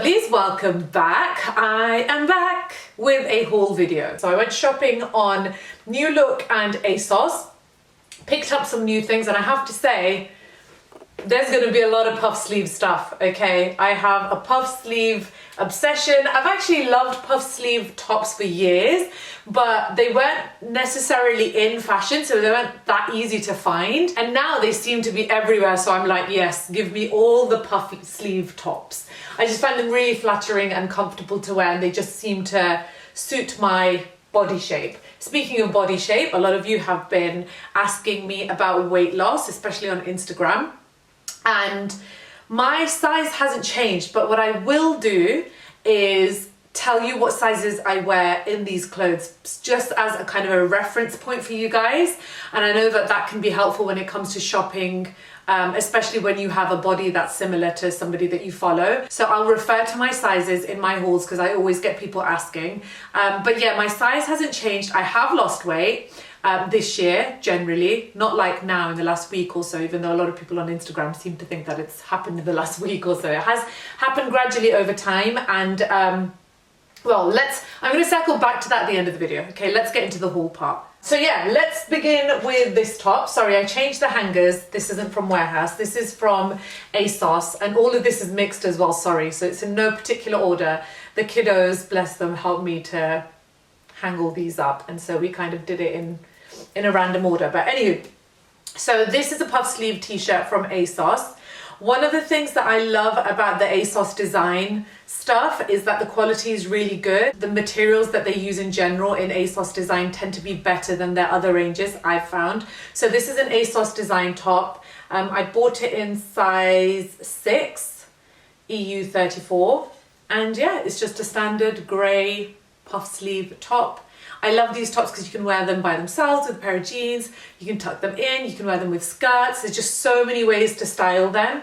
lovelies, welcome back. I am back with a haul video. So I went shopping on New Look and ASOS, picked up some new things, and I have to say, there's going to be a lot of puff sleeve stuff, okay? I have a puff sleeve obsession. I've actually loved puff sleeve tops for years, but they weren't necessarily in fashion, so they weren't that easy to find. And now they seem to be everywhere, so I'm like, yes, give me all the puff sleeve tops. I just find them really flattering and comfortable to wear, and they just seem to suit my body shape. Speaking of body shape, a lot of you have been asking me about weight loss, especially on Instagram. And my size hasn't changed, but what I will do is tell you what sizes I wear in these clothes, just as a kind of a reference point for you guys. And I know that that can be helpful when it comes to shopping, especially when you have a body that's similar to somebody that you follow. So I'll refer to my sizes in my hauls because I always get people asking. But yeah, my size hasn't changed. I have lost weight. This year, generally, not like now in the last week or so, even though a lot of people on Instagram seem to think that it's happened in the last week or so. It has happened gradually over time, and well, I'm going to circle back to that at the end of the video. Okay, let's get into the haul part. So yeah, let's begin with this top. Sorry, I changed the hangers. This isn't from Warehouse. This is from ASOS, and all of this is mixed as well, sorry. So it's in no particular order. The kiddos, bless them, helped me to hang all these up, and so we kind of did it in a random order. But anywho, so this is a puff sleeve t-shirt from ASOS. One of the things that I love about the ASOS design stuff is that the quality is really good. The materials that they use in general in ASOS design tend to be better than their other ranges, I've found. So this is an ASOS design top. I bought it in size 6, EU 34. And yeah, it's just a standard grey puff sleeve top. I love these tops because you can wear them by themselves with a pair of jeans, you can tuck them in, you can wear them with skirts. There's just so many ways to style them.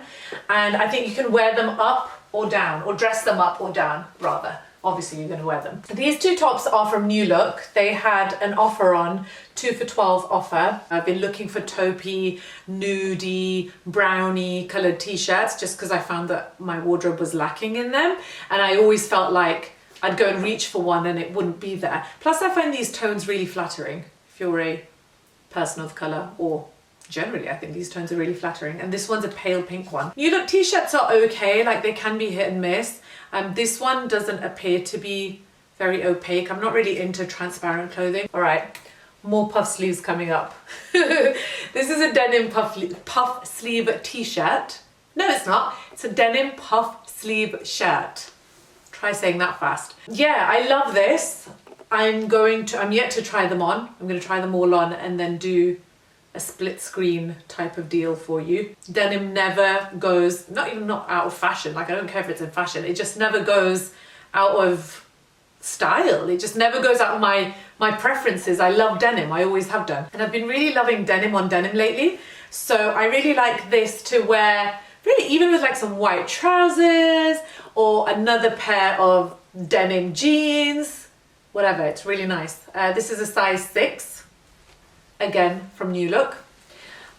And I think you can wear them up or down, or dress them up or down, rather. Obviously you're going to wear them. These two tops are from New Look. They had an offer on, 2 for 12 offer. I've been looking for taupey, nudey, brownie coloured t-shirts just because I found that my wardrobe was lacking in them. And I always felt like I'd go and reach for one and it wouldn't be there. Plus I find these tones really flattering if you're a person of colour, or generally I think these tones are really flattering. And this one's a pale pink one. New Look t-shirts are okay, like they can be hit and miss. This one doesn't appear to be very opaque. I'm not really into transparent clothing. All right, more puff sleeves coming up. This is a denim puff sleeve t-shirt. No, it's not. It's a denim puff sleeve shirt. Try saying that fast. Yeah, I love this. I'm yet to try them on. I'm going to try them all on and then do a split screen type of deal for you. Denim never goes, not out of fashion. Like I don't care if it's in fashion. It just never goes out of style. It just never goes out of my preferences. I love denim. I always have done. And I've been really loving denim on denim lately. So I really like this to wear, really, even with like some white trousers or another pair of denim jeans, whatever, it's really nice. This is a size 6, again, from New Look.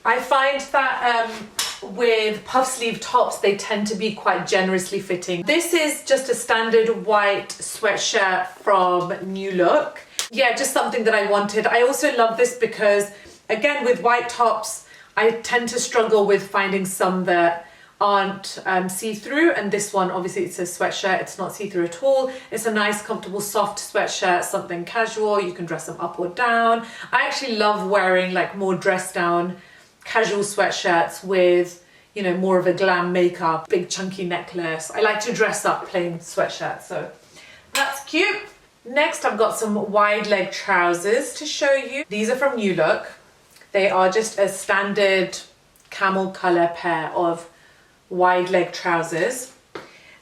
I find that with puff sleeve tops, they tend to be quite generously fitting. This is just a standard white sweatshirt from New Look. Yeah, just something that I wanted. I also love this because, again, with white tops, I tend to struggle with finding some that aren't see-through, and this one, obviously it's a sweatshirt, it's not see-through at all. It's a nice, comfortable, soft sweatshirt, something casual. You can dress them up or down. I actually love wearing like more dressed down casual sweatshirts with, you know, more of a glam makeup, big chunky necklace. I like to dress up plain sweatshirts, so that's cute. Next, I've got some wide leg trousers to show you. These are from New Look. They are just a standard camel color pair of wide leg trousers.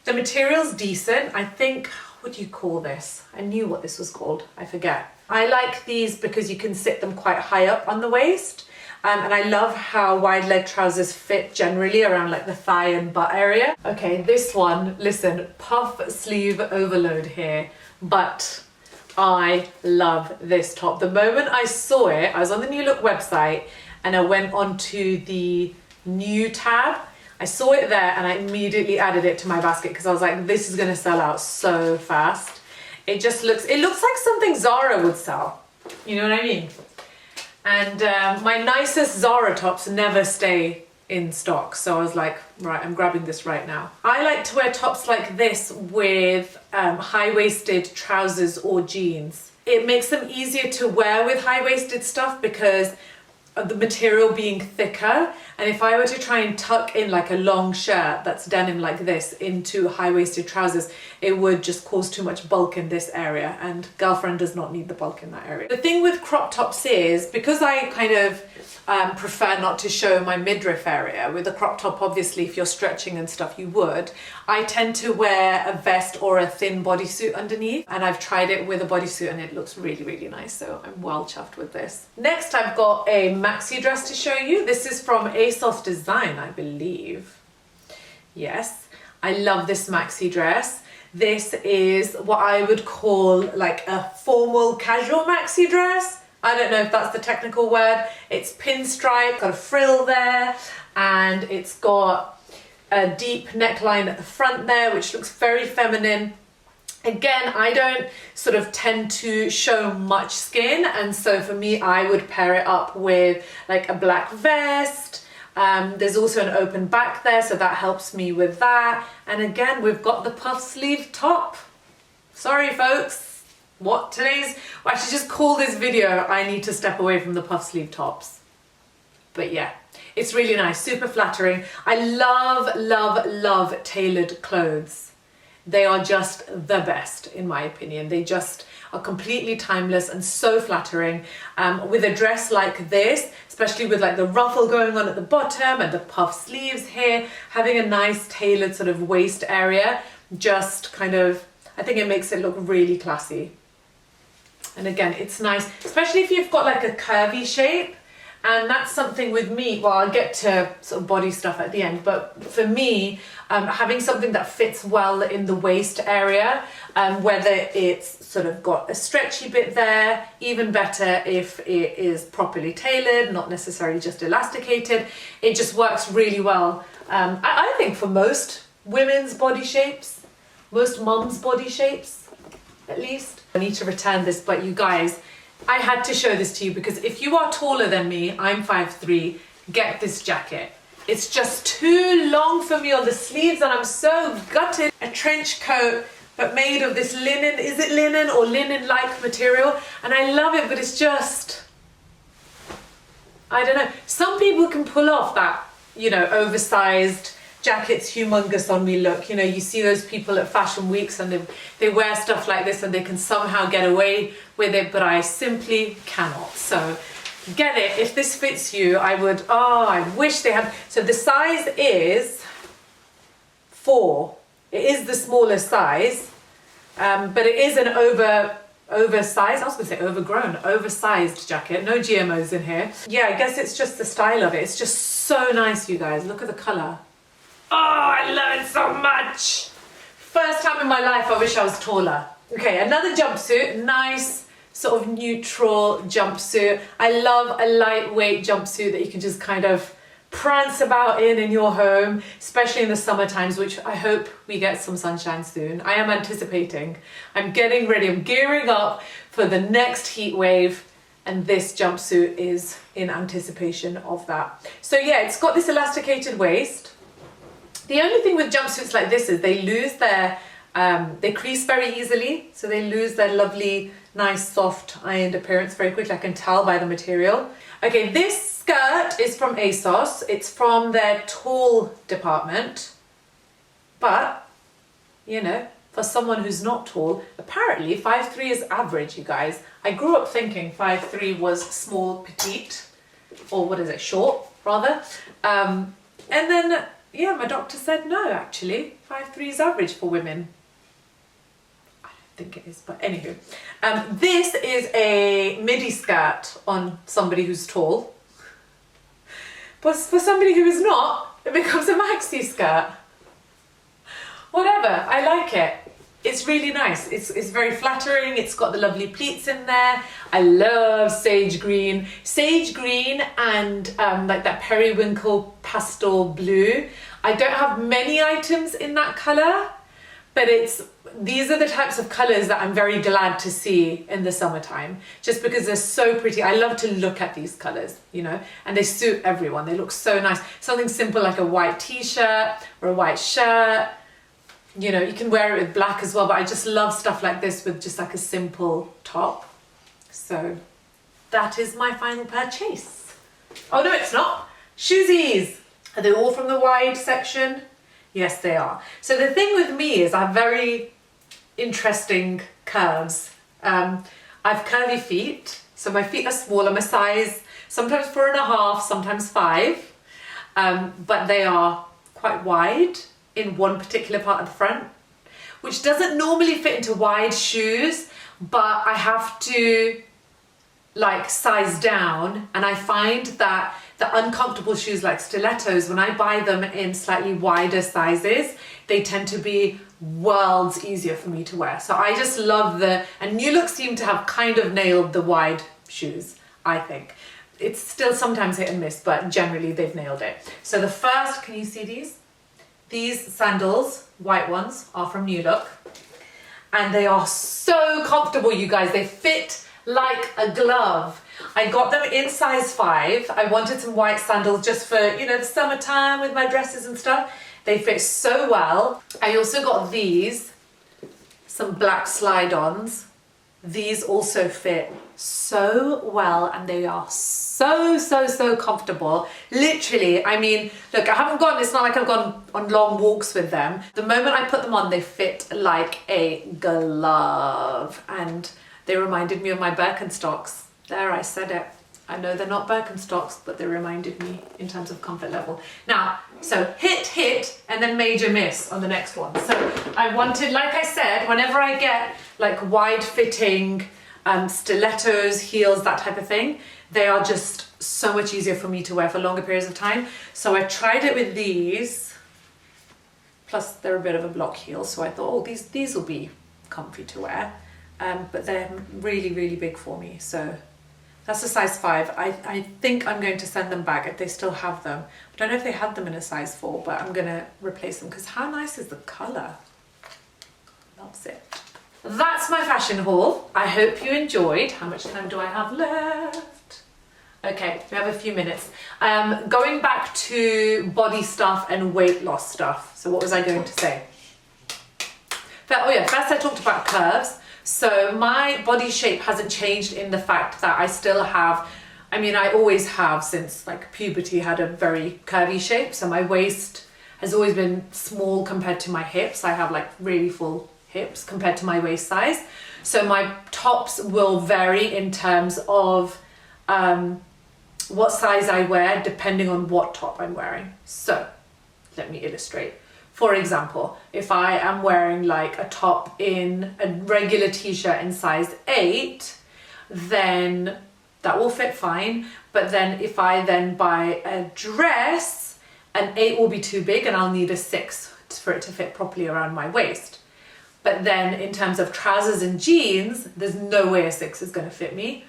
The material's decent. I think, what do you call this? I knew what this was called, I forget. I like these because you can sit them quite high up on the waist, and I love how wide leg trousers fit generally around like the thigh and butt area. Okay, this one, listen, puff sleeve overload here, but I love this top. The moment I saw it, I was on the New Look website and I went onto the new tab. I saw it there and I immediately added it to my basket because I was like, this is gonna sell out so fast. It looks like something Zara would sell. You know what I mean? And my nicest Zara tops never stay in stock. So I was like, right, I'm grabbing this right now. I like to wear tops like this with high-waisted trousers or jeans. It makes them easier to wear with high-waisted stuff because of the material being thicker. And if I were to try and tuck in like a long shirt that's denim like this into high-waisted trousers, it would just cause too much bulk in this area, and girlfriend does not need the bulk in that area. The thing with crop tops is, because I kind of prefer not to show my midriff area, with a crop top obviously if you're stretching and stuff you would, I tend to wear a vest or a thin bodysuit underneath, and I've tried it with a bodysuit and it looks really, really nice, so I'm well chuffed with this. Next I've got a maxi dress to show you. This is from ASOS Design, I believe. Yes, I love this maxi dress. This is what I would call like a formal casual maxi dress. I don't know if that's the technical word. It's pinstripe, got a frill there, and it's got a deep neckline at the front there, which looks very feminine. Again, I don't sort of tend to show much skin, and so for me, I would pair it up with like a black vest. There's also an open back there, so that helps me with that. And again, we've got the puff sleeve top. Sorry, folks. I should just call this video, I need to step away from the puff sleeve tops. But yeah, it's really nice, super flattering. I love, love, love tailored clothes. They are just the best, in my opinion. They just are completely timeless and so flattering. With a dress like this, especially with like the ruffle going on at the bottom and the puff sleeves here, having a nice tailored sort of waist area, just kind of, I think it makes it look really classy. And again, it's nice, especially if you've got like a curvy shape. And that's something with me, well, I'll get to sort of body stuff at the end, but for me, having something that fits well in the waist area, whether it's sort of got a stretchy bit there, even better if it is properly tailored, not necessarily just elasticated, it just works really well. I think for most women's body shapes, most mums' body shapes, at least. I need to return this, but you guys, I had to show this to you because if you are taller than me, I'm 5'3", get this jacket. It's just too long for me on the sleeves and I'm so gutted. A trench coat, but made of this linen, is it linen or linen-like material? And I love it, but it's just, I don't know. Some people can pull off that, you know, oversized jackets humongous on me look. You know, you see those people at fashion weeks and they wear stuff like this and they can somehow get away with it, but I simply cannot. So get it, if this fits you, I would, I wish they had. So the size is 4. It is the smallest size, but it is an oversized, I was gonna say overgrown, oversized jacket. No GMOs in here. Yeah, I guess it's just the style of it. It's just so nice, you guys. Look at the color. Oh, I love it so much. First time in my life, I wish I was taller. Okay, another jumpsuit, nice sort of neutral jumpsuit. I love a lightweight jumpsuit that you can just kind of prance about in your home, especially in the summer times, which I hope we get some sunshine soon. I am anticipating. I'm getting ready, I'm gearing up for the next heat wave, and this jumpsuit is in anticipation of that. So yeah, it's got this elasticated waist. The only thing with jumpsuits like this is they lose their, they crease very easily, so they lose their lovely, nice, soft, ironed appearance very quickly. I can tell by the material. Okay, this skirt is from ASOS. It's from their tall department, but, you know, for someone who's not tall, apparently 5'3" is average, you guys. I grew up thinking 5'3" was small, petite, or what is it, short, rather. And then, yeah, my doctor said no, actually. 5'3" is average for women. I don't think it is, but anywho. This is a midi skirt on somebody who's tall. But for somebody who is not, it becomes a maxi skirt. Whatever, I like it. It's really nice. It's very flattering. It's got the lovely pleats in there. I love sage green. Sage green and like that periwinkle pastel blue. I don't have many items in that color, but these are the types of colors that I'm very glad to see in the summertime, just because they're so pretty. I love to look at these colors, you know, and they suit everyone. They look so nice. Something simple like a white t-shirt or a white shirt, you know, you can wear it with black as well, but I just love stuff like this with just like a simple top. So that is my final purchase. Oh no, it's not. Shoesies. Are they all from the wide section? Yes, they are. So the thing with me is I have very interesting curves. I have curvy feet, so my feet are small. I'm a size sometimes 4.5, sometimes 5, but they are quite wide in one particular part of the front, which doesn't normally fit into wide shoes, but I have to like size down, and I find that the uncomfortable shoes like stilettos, when I buy them in slightly wider sizes, they tend to be worlds easier for me to wear. So I just love and New Look seem to have kind of nailed the wide shoes, I think. It's still sometimes hit and miss, but generally they've nailed it. So the first, can you see these? These sandals, white ones, are from New Look. And they are so comfortable, you guys. They fit like a glove. I got them in size 5. I wanted some white sandals just for, you know, the summertime with my dresses and stuff. They fit so well. I also got these, some black slide-ons. These also fit so well, and they are so comfortable. Literally, I mean, look, it's not like I've gone on long walks with them. The moment I put them on, they fit like a glove, and they reminded me of my Birkenstocks. There, I said it. I know they're not Birkenstocks, but they reminded me in terms of comfort level. Now, so hit, and then major miss on the next one. So I wanted, like I said, whenever I get like wide fitting stilettos, heels, that type of thing, they are just so much easier for me to wear for longer periods of time. So I tried it with these, plus they're a bit of a block heel. So I thought, oh, these will be comfy to wear. But they're really big for me. So that's a size 5. I think I'm going to send them back if they still have them. I don't know if they had them in a size 4, but I'm going to replace them because how nice is the colour? Loves it. That's my fashion haul. I hope you enjoyed. How much time do I have left? Okay, we have a few minutes. Going back to body stuff and weight loss stuff. So what was I going to say? First I talked about curves. So my body shape hasn't changed in the fact that I still have, I always have since like puberty had a very curvy shape. So my waist has always been small compared to my hips. I have like really full hips compared to my waist size. So my tops will vary in terms of what size I wear depending on what top I'm wearing. So let me illustrate. For example, if I am wearing like a top in a regular t-shirt in size 8, then that will fit fine. But then if I then buy a dress, an 8 will be too big and I'll need a 6 for it to fit properly around my waist. But then in terms of trousers and jeans, there's no way a 6 is going to fit me.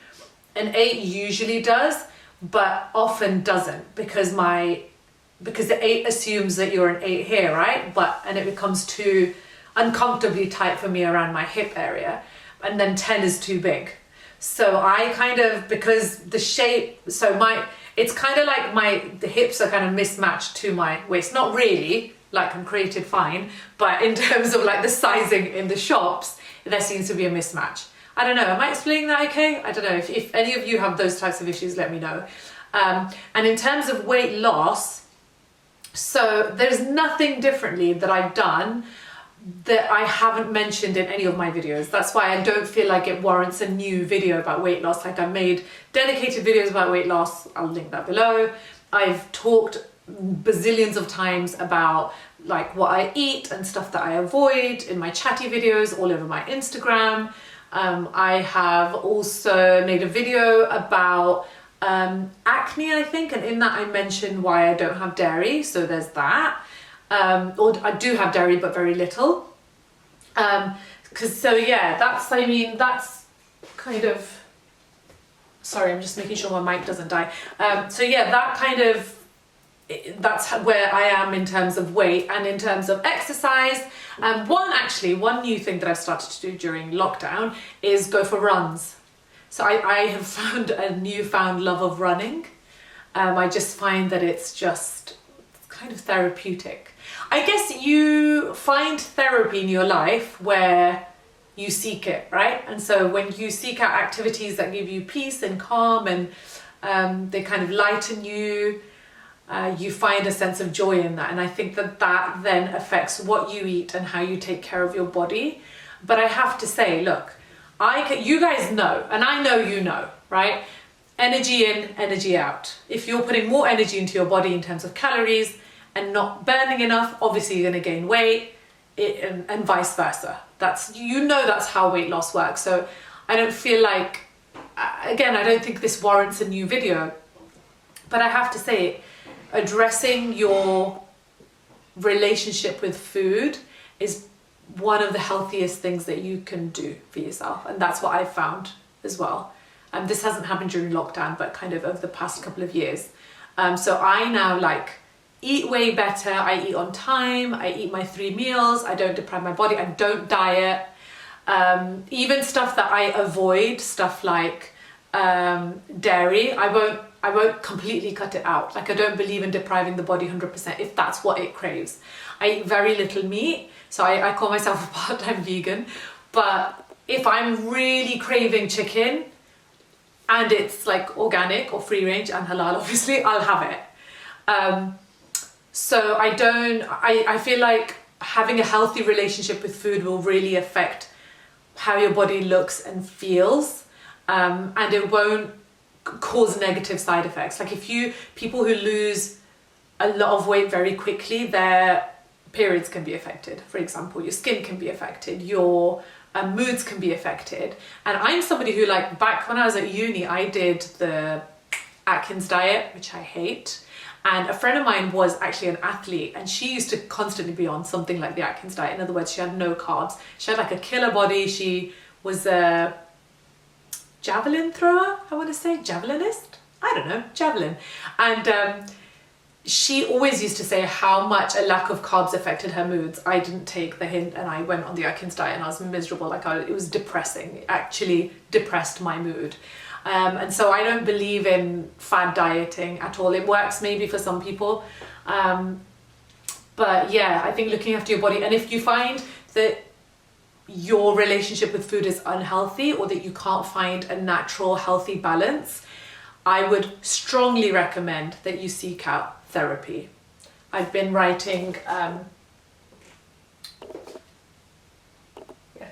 An 8 usually does, but often doesn't because the 8 assumes that you're an 8 here, right? And it becomes too uncomfortably tight for me around my hip area. And then 10 is too big. So I kind of, because the shape, it's kind of like the hips are kind of mismatched to my waist. Not really, like I'm created fine, but in terms of like the sizing in the shops, there seems to be a mismatch. I don't know, am I explaining that okay? I don't know, if any of you have those types of issues, let me know. And in terms of weight loss, so there's nothing differently that I've done that I haven't mentioned in any of my videos. That's why I don't feel like it warrants a new video about weight loss. Like I made dedicated videos about weight loss. I'll link that below. I've talked bazillions of times about like what I eat and stuff that I avoid in my chatty videos all over my Instagram. I have also made a video about acne, I think, and in that I mentioned why I don't have dairy, so there's that. Or I do have dairy but very little. That's kind of, sorry, I'm just making sure my mic doesn't die. So yeah, that kind of that's where I am in terms of weight and in terms of exercise. One new thing that I've started to do during lockdown is go for runs. So I have found a newfound love of running. I just find that it's kind of therapeutic. I guess you find therapy in your life where you seek it, right? And so when you seek out activities that give you peace and calm and they kind of lighten you, you find a sense of joy in that. And I think that then affects what you eat and how you take care of your body. But I have to say, look, you guys know, and I know you know, right? Energy in, energy out. If you're putting more energy into your body in terms of calories and not burning enough, obviously you're going to gain weight, and vice versa. That's how weight loss works. So I don't feel like, again, I don't think this warrants a new video, but I have to say, addressing your relationship with food is one of the healthiest things that you can do for yourself. And that's what I've found as well. This hasn't happened during lockdown, but kind of over the past couple of years. So I now eat way better. I eat on time. I eat my 3 meals. I don't deprive my body. I don't diet. Even stuff that I avoid, stuff like dairy, I won't completely cut it out. I don't believe in depriving the body 100% if that's what it craves. I eat very little meat, so I call myself a part-time vegan. But if I'm really craving chicken and it's organic or free range and halal, obviously, I'll have it. So I feel like having a healthy relationship with food will really affect how your body looks and feels, and it won't cause negative side effects. People who lose a lot of weight very quickly, their periods can be affected, for example, your skin can be affected, your moods can be affected. And I'm somebody who, back when I was at uni, I did the Atkins diet, which I hate. And a friend of mine was actually an athlete, and she used to constantly be on something like the Atkins diet. In other words, she had no carbs. She had a killer body. She was a javelin thrower, I want to say, javelinist? I don't know, javelin. And she always used to say how much a lack of carbs affected her moods. I didn't take the hint, and I went on the Atkins diet and I was miserable. It was depressing. It actually depressed my mood. And so I don't believe in fad dieting at all. It works maybe for some people. But yeah, I think looking after your body, and if you find that your relationship with food is unhealthy or that you can't find a natural healthy balance, I would strongly recommend that you seek out therapy. I've been writing,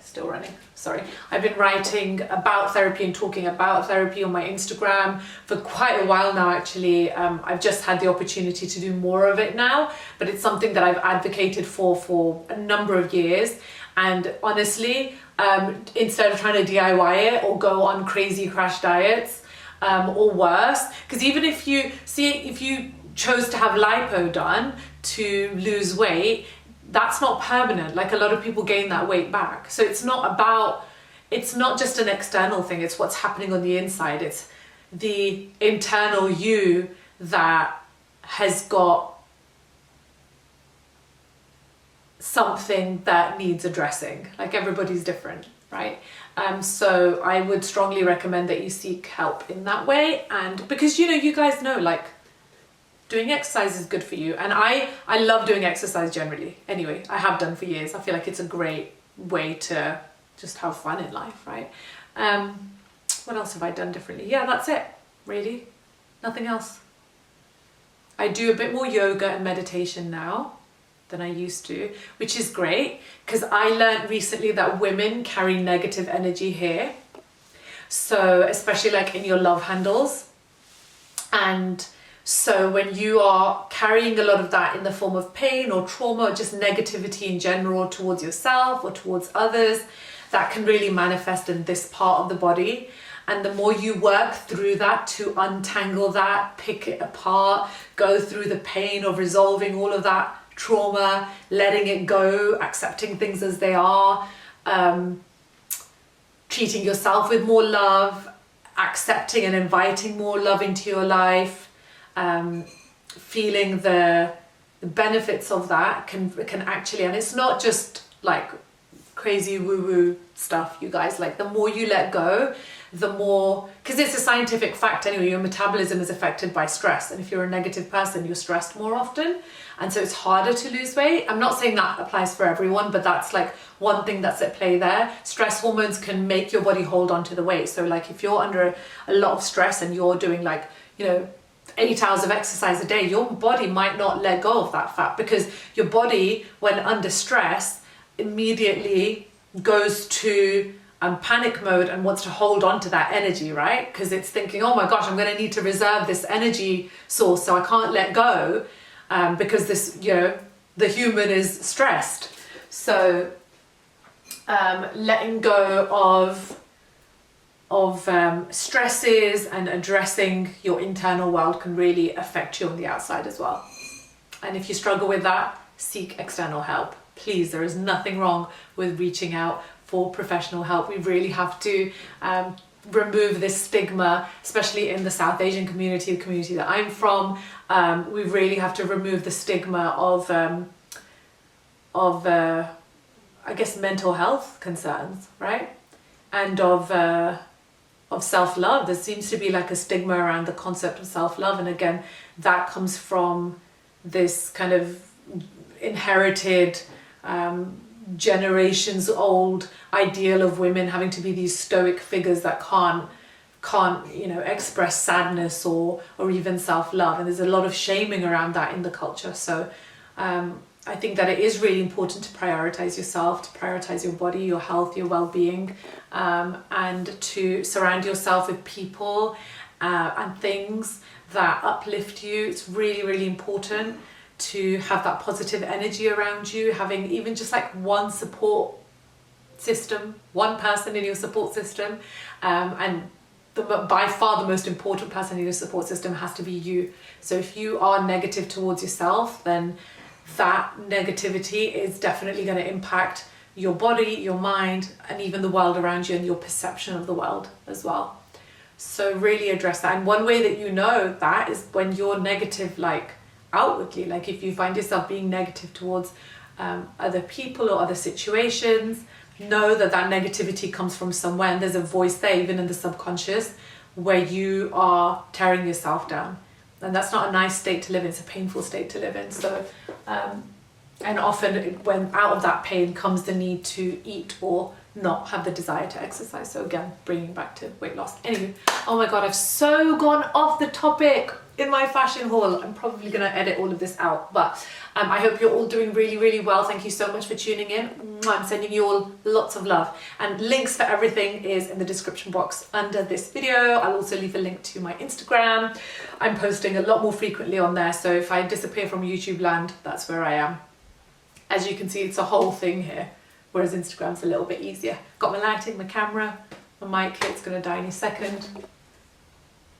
still running, sorry. I've been writing about therapy and talking about therapy on my Instagram for quite a while now, actually. I've just had the opportunity to do more of it now, but it's something that I've advocated for a number of years. And honestly, instead of trying to DIY it or go on crazy crash diets, or worse, because even if you chose to have lipo done to lose weight, that's not permanent. A lot of people gain that weight back. So it's not just an external thing, it's what's happening on the inside. It's the internal you that has got something that needs addressing. Everybody's different, right? So I would strongly recommend that you seek help in that way. And because you guys know, doing exercise is good for you. And I love doing exercise generally. Anyway, I have done for years. I feel like it's a great way to just have fun in life, right? What else have I done differently? Yeah, that's it, really. Nothing else. I do a bit more yoga and meditation now than I used to, which is great, because I learned recently that women carry negative energy here. So especially in your love handles. And so when you are carrying a lot of that in the form of pain or trauma or just negativity in general towards yourself or towards others, that can really manifest in this part of the body. And the more you work through that to untangle that, pick it apart, go through the pain of resolving all of that trauma, letting it go, accepting things as they are, treating yourself with more love, accepting and inviting more love into your life, feeling the benefits of that can actually, and it's not just like crazy woo-woo stuff, you guys, like the more you let go, the more, because it's a scientific fact anyway, your metabolism is affected by stress, and if you're a negative person, you're stressed more often, and so it's harder to lose weight. I'm not saying that applies for everyone, but that's like one thing that's at play there. Stress hormones can make your body hold on to the weight. So like if you're under a lot of stress and you're doing like, you know, 8 hours of exercise a day, your body might not let go of that fat, because your body, when under stress, immediately goes to panic mode and wants to hold on to that energy, right? Because it's thinking, oh my gosh, I'm going to need to reserve this energy source, so I can't let go because this, you know, the human is stressed. So letting go of stresses and addressing your internal world can really affect you on the outside as well. And if you struggle with that, seek external help. Please, there is nothing wrong with reaching out for professional help. We really have to remove this stigma, especially in the South Asian community, the community that I'm from. We really have to remove the stigma of I guess mental health concerns, right? And of self-love. There seems to be like a stigma around the concept of self-love, and again, that comes from this kind of inherited generations old ideal of women having to be these stoic figures that can't you know, express sadness or even self-love, and there's a lot of shaming around that in the culture. So I think that it is really important to prioritize yourself, to prioritize your body, your health, your well-being, and to surround yourself with people and things that uplift you. It's really, really important to have that positive energy around you, having even just like one support system, one person in your support system, and by far the most important person in your support system has to be you. So if you are negative towards yourself, then that negativity is definitely going to impact your body, your mind, and even the world around you and your perception of the world as well. So really address that. And one way that you know that is when you're negative, like outwardly, like if you find yourself being negative towards other people or other situations, know that that negativity comes from somewhere, and there's a voice there, even in the subconscious, where you are tearing yourself down. And that's not a nice state to live in, it's a painful state to live in. So, and often when out of that pain comes the need to eat or not have the desire to exercise. So again, bringing back to weight loss. Anyway, oh my God, I've so gone off the topic in my fashion haul. I'm probably gonna edit all of this out, but I hope you're all doing really, really well. Thank you so much for tuning in. I'm sending you all lots of love, and links for everything is in the description box under this video. I'll also leave a link to my Instagram. I'm posting a lot more frequently on there, so if I disappear from YouTube land, that's where I am. As you can see, it's a whole thing here, whereas Instagram's a little bit easier. Got my lighting, my camera, my mic here, it's gonna die any second.